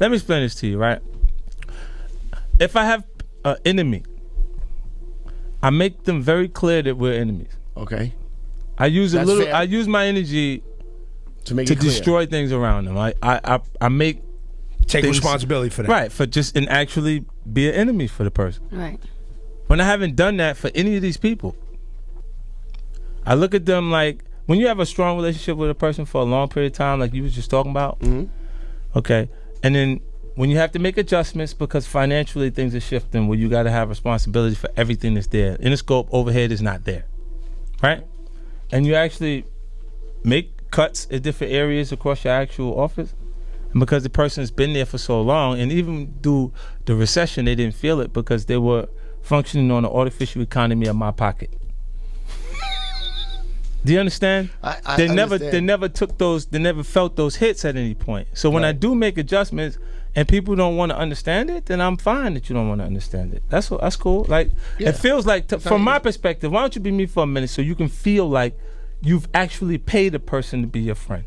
Let me explain this to you, right? If I have an enemy, I make them very clear that we're enemies. Okay. I use That's fair. I use my energy to make to it clear. destroy things around them. I make Take things, responsibility for that. Right, for just and actually be an enemy for the person. Right. When I haven't done that for any of these people, I look at them like when you have a strong relationship with a person for a long period of time, like you was just talking about. Mm-hmm. Okay, and then when you have to make adjustments because financially things are shifting, where you got to have responsibility for everything that's there. Interscope overhead is not there, right? And you actually make cuts at different areas across your actual office. And because the person's been there for so long, and even through the recession, they didn't feel it because they were functioning on the artificial economy of my pocket. Do you understand? They never took those, they never felt those hits at any point. So when I do make adjustments and people don't want to understand it, then I'm fine that you don't want to understand it. That's cool. Like it feels like, from my perspective, why don't you be me for a minute so you can feel like you've actually paid a person to be your friend?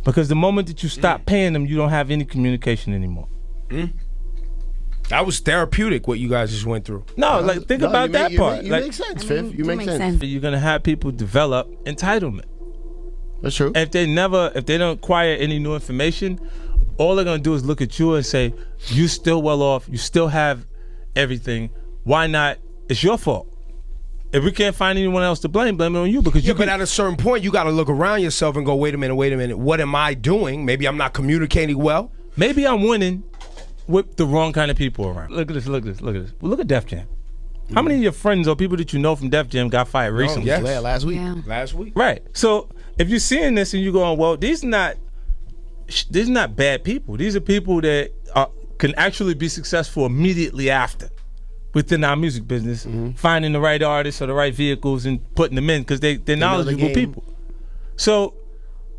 Because the moment that you stop paying them, you don't have any communication anymore. That was therapeutic what you guys just went through. No, like think about that part. You like, make sense, Fifth. You make sense. You're gonna have people develop entitlement. That's true. If they don't acquire any new information, all they're gonna do is look at you and say, "You still well off. You still have everything. Why not? It's your fault." If we can't find anyone else to blame it on you because but at a certain point, you got to look around yourself and go, wait a minute. What am I doing? Maybe I'm not communicating well. Maybe I'm winning with the wrong kind of people around. Look at this. Well, look at Def Jam. How many of your friends or people that you know from Def Jam got fired recently? Yes. Yeah, last week. Yeah. Last week. Right. So if you're seeing this and you're going, well, these are not bad people. These are people that can actually be successful immediately after within our music business, finding the right artists or the right vehicles and putting them in because they're knowledgeable people. So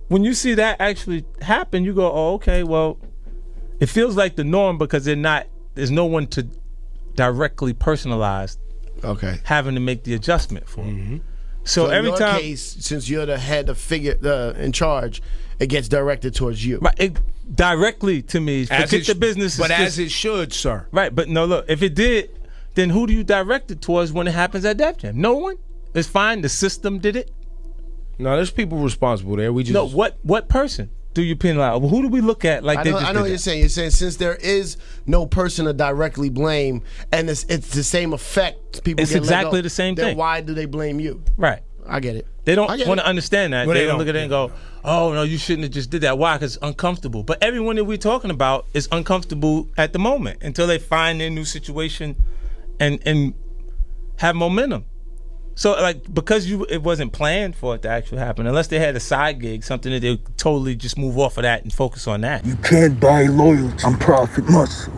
when you see that actually happen, you go, oh, okay, well, it feels like the norm because there's no one to directly personalize having to make the adjustment for them. So every in your time, case, since you're the head, the figure, in charge, it gets directed towards you. right, it, directly to me. Forget the business. But as it should, sir. Right, but no, look, if it did, then who do you direct it towards when it happens at Def Jam? No one. It's fine. The system did it. No, there's people responsible there. We just No, what person do you penalize? Who do we look at like they just I know did what you're that? saying. You're saying since there is no person to directly blame, and it's the same effect. People It's get let exactly go, the same then thing. Why do they blame you? Right. I get it. They don't I get want it. to understand that. Well, they they don't don't. look at it and go, oh, no, you shouldn't have just did that. Why? Because it's uncomfortable. But everyone that we're talking about is uncomfortable at the moment until they find their new situation and have momentum. So, like, because it wasn't planned for it to actually happen, unless they had a side gig, something that they would totally just move off of that and focus on that. You can't buy loyalty. I'm Prophet Muscle.